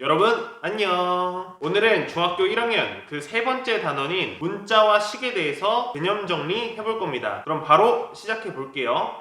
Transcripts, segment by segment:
여러분 안녕. 오늘은 중학교 1학년 그 세 번째 단원인 문자와 식에 대해서 개념 정리 해볼 겁니다. 그럼 바로 시작해 볼게요.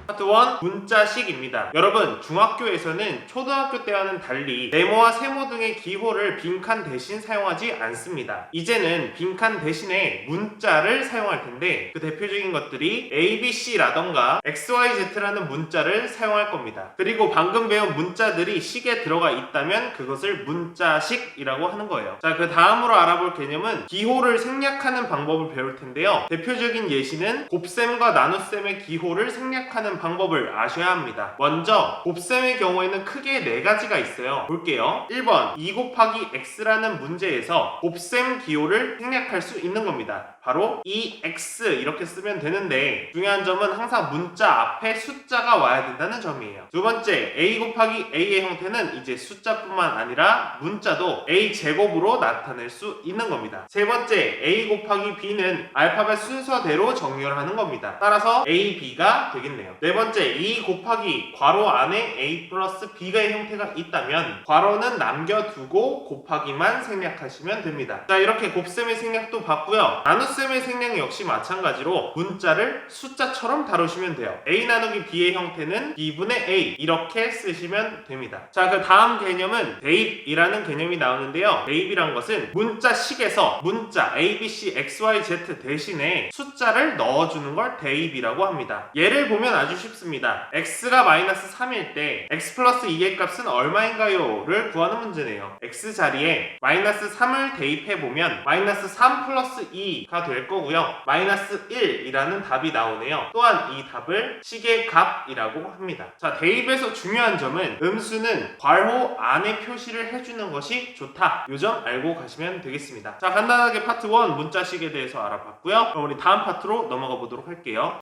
파트 1 문자식입니다. 여러분 중학교에서는 초등학교 때와는 달리 네모와 세모 등의 기호를 빈칸 대신 사용하지 않습니다. 이제는 빈칸 대신에 문자를 사용할 텐데 그 대표적인 것들이 ABC라던가 XYZ라는 문자를 사용할 겁니다. 그리고 방금 배운 문자들이 식에 들어가 있다면 그것을 문자식이라고 하는 거예요. 자, 그 다음으로 알아볼 개념은 기호를 생략하는 방법을 배울 텐데요. 대표적인 예시는 곱셈과 나눗셈의 기호를 생략하는 방법을 아셔야 합니다. 먼저 곱셈의 경우에는 크게 4가지가 있어요. 볼게요. 1번 2 곱하기 x라는 문제에서 곱셈 기호를 생략할 수 있는 겁니다. 바로 2x 이렇게 쓰면 되는데 중요한 점은 항상 문자 앞에 숫자가 와야 된다는 점이에요. 두 번째 a 곱하기 a의 형태는 이제 숫자뿐만 아니라 문자도 a 제곱으로 나타낼 수 있는 겁니다. 세 번째 a 곱하기 b는 알파벳 순서대로 정렬하는 겁니다. 따라서 a, b가 되겠네요. 네 번째 2 곱하기 괄호 안에 a 플러스 b가의 형태가 있다면 괄호는 남겨두고 곱하기만 생략하시면 됩니다. 자, 이렇게 곱셈의 생략도 봤고요. 나눗셈의 생략 역시 마찬가지로 문자를 숫자처럼 다루시면 돼요. a 나누기 b의 형태는 2분의 a 이렇게 쓰시면 됩니다. 자, 그 다음 개념은 대입이라는 개념이 나오는데요. 대입이란 것은 문자식에서 문자 a, b, c, x, y, z 대신에 숫자를 넣어주는 걸 대입이라고 합니다. 예를 보면 아주 쉽습니다. x가 마이너스 3일 때 x 플러스 2의 값은 얼마인가요? 를 구하는 문제네요. x 자리에 마이너스 3을 대입해보면 마이너스 3 플러스 2가 될 거고요. 마이너스 1이라는 답이 나오네요. 또한 이 답을 식의 값이라고 합니다. 자, 대입에서 중요한 점은 음수는 괄호 안에 표시를 해주는 것이 좋다. 이 점 알고 가시면 되겠습니다. 자, 간단하게 파트 1 문자식에 대해서 알아봤고요. 그럼 우리 다음 파트로 넘어가 보도록 할게요.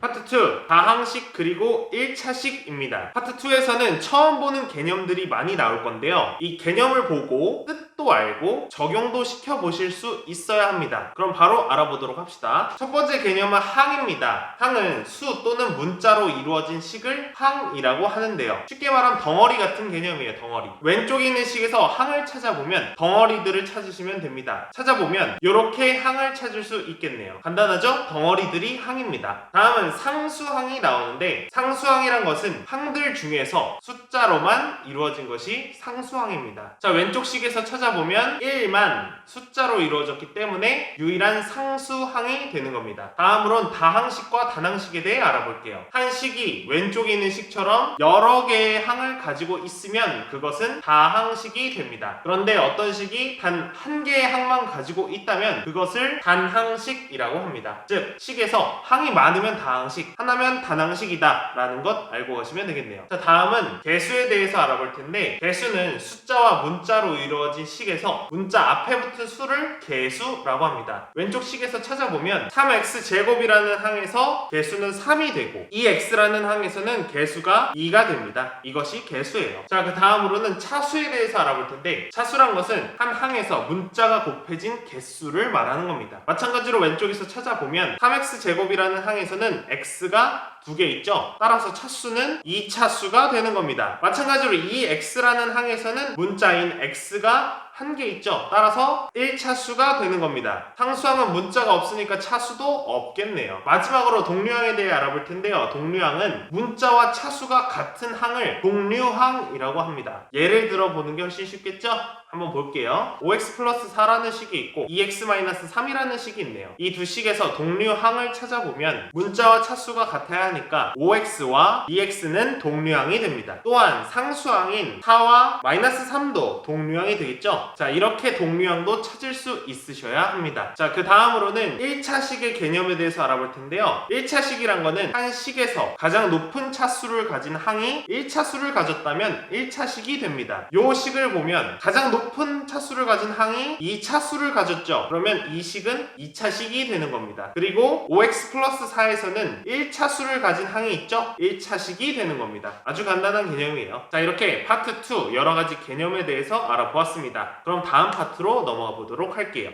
파트 2 다항식 그리고 1차식입니다. 파트 2에서는 처음 보는 개념들이 많이 나올 건데요. 이 개념을 보고 뜻도 알고 적용도 시켜보실 수 있어야 합니다. 그럼 바로 알아보도록 합시다. 첫 번째 개념은 항입니다. 항은 수 또는 문자로 이루어진 식을 항이라고 하는데요. 쉽게 말하면 덩어리 같은 개념이에요. 덩어리. 왼쪽에 있는 식에서 항을 찾아보면 덩어리들을 찾으시면 됩니다. 찾아보면 이렇게 항을 찾을 수 있겠네요. 간단하죠? 덩어리들이 항입니다. 다음은 상수항이 나오는데 상수항이란 것은 항들 중에서 숫자로만 이루어진 것이 상수항입니다. 자, 왼쪽 식에서 찾아보면 1만 숫자로 이루어졌기 때문에 유일한 상수항이 되는 겁니다. 다음으론 다항식과 단항식에 대해 알아볼게요. 한 식이 왼쪽에 있는 식처럼 여러 개의 항을 가지고 있으면 그것은 다항식이 됩니다. 그런데 어떤 식이 단 한 개의 항만 가지고 있다면 그것을 단항식이라고 합니다. 즉 식에서 항이 많으면 다항식, 하나면 단항식이다 라는 것 알고 가시면 되겠네요. 자, 다음은 개수에 대해서 알아볼 텐데 개수는 숫자와 문자로 이루어진 식에서 문자 앞에 붙은 수를 개수라고 합니다. 왼쪽 식에서 찾아보면 3x제곱이라는 항에서 개수는 3이 되고 2x라는 항에서는 개수가 2가 됩니다. 이것이 개수예요. 자, 그 다음으로는 차수에 대해서 알아볼 텐데 차수란 것은 한 항에서 문자가 곱해진 개수를 말하는 겁니다. 마찬가지로 왼쪽에서 찾아보면 3x제곱이라는 항에서는 x가 2개 있죠. 따라서 차수는 2차수가 되는 겁니다. 마찬가지로 이 x라는 항에서는 문자인 x가 1개 있죠. 따라서 1차수가 되는 겁니다. 상수항은 문자가 없으니까 차수도 없겠네요. 마지막으로 동류항에 대해 알아볼 텐데요. 동류항은 문자와 차수가 같은 항을 동류항이라고 합니다. 예를 들어 보는 게 훨씬 쉽겠죠? 한번 볼게요. 5x 플러스 4라는 식이 있고 2x 마이너스 3이라는 식이 있네요. 이 두 식에서 동류항을 찾아보면 문자와 차수가 같아야 하니까 5x와 2x는 동류항이 됩니다. 또한 상수항인 4와 마이너스 3도 동류항이 되겠죠. 자, 이렇게 동류항도 찾을 수 있으셔야 합니다. 자, 그 다음으로는 1차식의 개념에 대해서 알아볼 텐데요. 1차식이란 거는 한 식에서 가장 높은 차수를 가진 항이 1차수를 가졌다면 1차식이 됩니다. 요 식을 보면 가장 높은 차수를 가진 항이 2차수를 가졌죠. 그러면 이 식은 2차식이 되는 겁니다. 그리고 5x 플러스 4에서는 1차수를 가진 항이 있죠. 1차식이 되는 겁니다. 아주 간단한 개념이에요. 자, 이렇게 파트 2 여러가지 개념에 대해서 알아보았습니다. 그럼 다음 파트로 넘어가 보도록 할게요.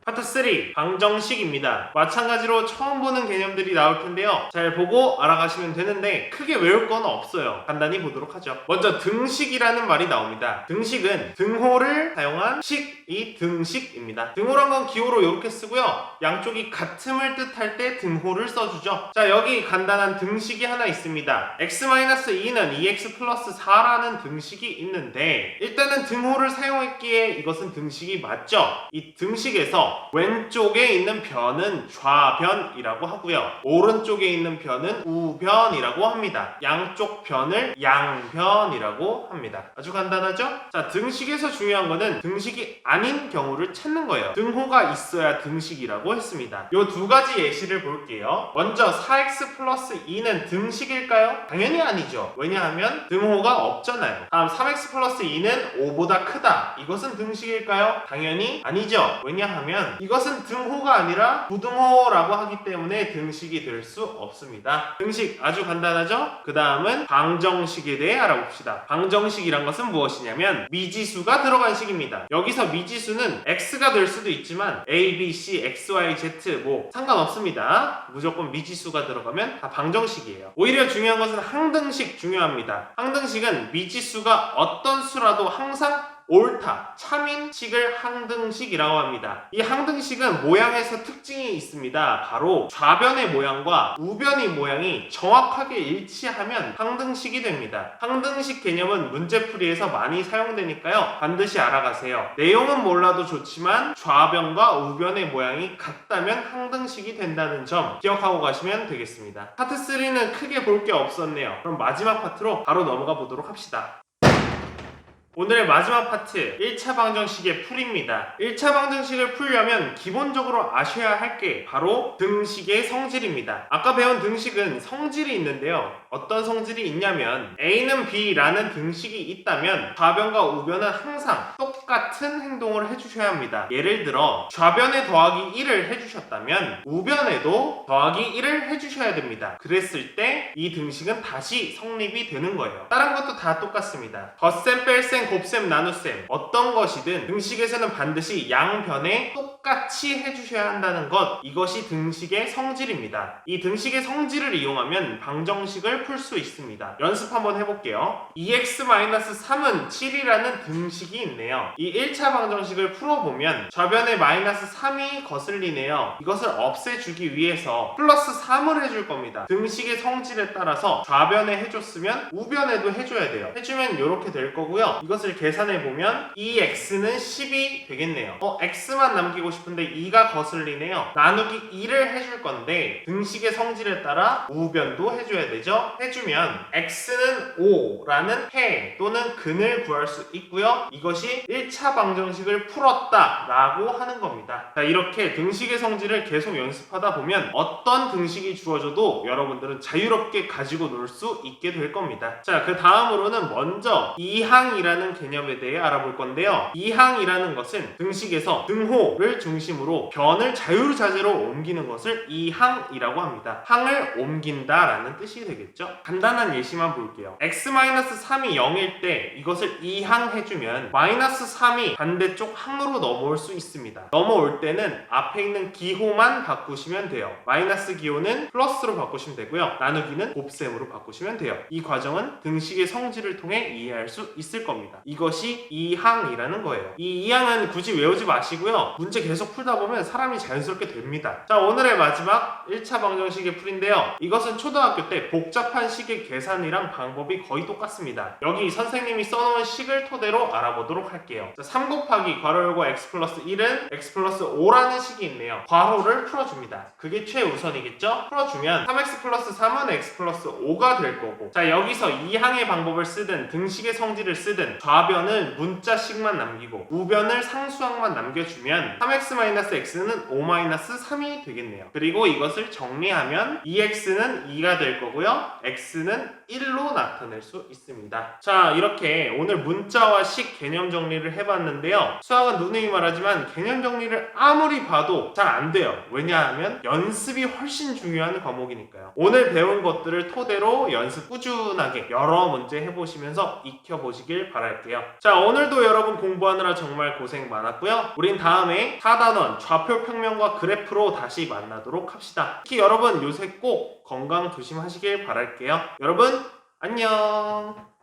파트 3 방정식입니다. 마찬가지로 처음 보는 개념들이 나올 텐데요. 잘 보고 알아가시면 되는데 크게 외울 건 없어요. 간단히 보도록 하죠. 먼저 등식이라는 말이 나옵니다. 등식은 등호를 사용한 식이 등식입니다. 등호란 건 기호로 이렇게 쓰고요. 양쪽이 같음을 뜻할 때 등호를 써주죠. 자, 여기 간단한 등식이 하나 있습니다. x-2는 2x 플러스 4라는 등식이 있는데 일단은 등호를 사용했기에 이것은 등식이 맞죠. 이 등식에서 왼쪽에 있는 변은 좌변이라고 하고요. 오른쪽에 있는 변은 우변이라고 합니다. 양쪽 변을 양변이라고 합니다. 아주 간단하죠? 자, 등식에서 중요한 거는 등식이 아닌 경우를 찾는 거예요. 등호가 있어야 등식이라고 했습니다. 요 두 가지 예시를 볼게요. 먼저 4x 플러스 2는 등식일까요? 당연히 아니죠. 왜냐하면 등호가 없잖아요. 다음 3x 플러스 2는 5보다 크다. 이것은 등식일까요? 당연히 아니죠. 왜냐하면 이것은 등호가 아니라 부등호라고 하기 때문에 등식이 될 수 없습니다. 등식 아주 간단하죠? 그 다음은 방정식에 대해 알아봅시다. 방정식이란 것은 무엇이냐면 미지수가 들어간 식입니다. 여기서 미지수는 x가 될 수도 있지만 a, b, c, x, y, z 뭐 상관없습니다. 무조건 미지수가 들어가면 다 방정식이에요. 오히려 중요한 것은 항등식 중요합니다. 항등식은 미지수가 어떤 수라도 항상 옳다, 참인 식을 항등식이라고 합니다. 이 항등식은 모양에서 특징이 있습니다. 바로 좌변의 모양과 우변의 모양이 정확하게 일치하면 항등식이 됩니다. 항등식 개념은 문제풀이에서 많이 사용되니까요. 반드시 알아가세요. 내용은 몰라도 좋지만 좌변과 우변의 모양이 같다면 항등식이 된다는 점 기억하고 가시면 되겠습니다. 파트 3는 크게 볼 게 없었네요. 그럼 마지막 파트로 바로 넘어가 보도록 합시다. 오늘의 마지막 파트 1차 방정식의 풀이입니다. 1차 방정식을 풀려면 기본적으로 아셔야 할 게 바로 등식의 성질입니다. 아까 배운 등식은 성질이 있는데요. 어떤 성질이 있냐면 A는 B라는 등식이 있다면 좌변과 우변은 항상 똑같은 행동을 해주셔야 합니다. 예를 들어 좌변에 더하기 1을 해주셨다면 우변에도 더하기 1을 해주셔야 됩니다. 그랬을 때 이 등식은 다시 성립이 되는 거예요. 다른 것도 다 똑같습니다. 덧셈, 뺄셈, 곱셈, 나눗셈 어떤 것이든 등식에서는 반드시 양변에 똑같이 해주셔야 한다는 것, 이것이 등식의 성질입니다. 이 등식의 성질을 이용하면 방정식을 풀 수 있습니다. 연습 한번 해볼게요. 2x-3은 7이라는 등식이 있네요. 이 1차 방정식을 풀어보면 좌변에 마이너스 3이 거슬리네요. 이것을 없애주기 위해서 플러스 3을 해줄 겁니다. 등식의 성질에 따라서 좌변에 해줬으면 우변에도 해줘야 돼요. 해주면 이렇게 될 거고요. 이것을 계산해보면 2x는 10이 되겠네요. x만 남기고 싶은데 2가 거슬리네요. 나누기 2를 해줄 건데 등식의 성질에 따라 우변도 해줘야 되죠. 해주면 x는 5라는 해 또는 근을 구할 수 있고요. 이것이 1차 방정식을 풀었다 라고 하는 겁니다. 자, 이렇게 등식의 성질을 계속 연습하다 보면 어떤 등식이 주어져도 여러분들은 자유롭게 가지고 놀 수 있게 될 겁니다. 자, 그 다음으로는 먼저 이항이라는 개념에 대해 알아볼 건데요. 이항이라는 것은 등식에서 등호를 중심으로 변을 자유자재로 옮기는 것을 이항이라고 합니다. 항을 옮긴다라는 뜻이 되겠죠. 간단한 예시만 볼게요. x-3이 0일 때 이것을 이항해주면 마이너스 3이 반대쪽 항으로 넘어올 수 있습니다. 넘어올 때는 앞에 있는 기호만 바꾸시면 돼요. 마이너스 기호는 플러스로 바꾸시면 되고요. 나누기는 곱셈으로 바꾸시면 돼요. 이 과정은 등식의 성질을 통해 이해할 수 있을 겁니다. 이것이 이항이라는 거예요. 이 이항은 굳이 외우지 마시고요. 문제 계속 풀다 보면 사람이 자연스럽게 됩니다. 자, 오늘의 마지막 1차 방정식의 풀인데요. 이것은 초등학교 때 복잡한 식의 계산이랑 방법이 거의 똑같습니다. 여기 선생님이 써놓은 식을 토대로 알아보도록 할게요. 자, 3 곱하기 괄호 열고 x 플러스 1은 x 플러스 5라는 식이 있네요. 괄호를 풀어줍니다. 그게 최우선이겠죠? 풀어주면 3x 플러스 3은 x 플러스 5가 될 거고, 자, 여기서 이항의 방법을 쓰든 등식의 성질을 쓰든 좌변을 문자식만 남기고 우변을 상수항만 남겨주면 3x-x는 5-3이 되겠네요. 그리고 이것을 정리하면 2x는 2가 될 거고요. x는 1로 나타낼 수 있습니다. 자, 이렇게 오늘 문자와 식 개념 정리를 해봤는데요. 수학은 누누이 말하지만 개념 정리를 아무리 봐도 잘 안 돼요. 왜냐하면 연습이 훨씬 중요한 과목이니까요. 오늘 배운 것들을 토대로 연습 꾸준하게 여러 문제 해보시면서 익혀보시길 바랄게요. 바랄게요. 자, 오늘도 여러분 공부하느라 정말 고생 많았고요. 우린 다음에 4단원 좌표 평면과 그래프로 다시 만나도록 합시다. 특히 여러분 요새 꼭 건강 조심하시길 바랄게요. 여러분 안녕.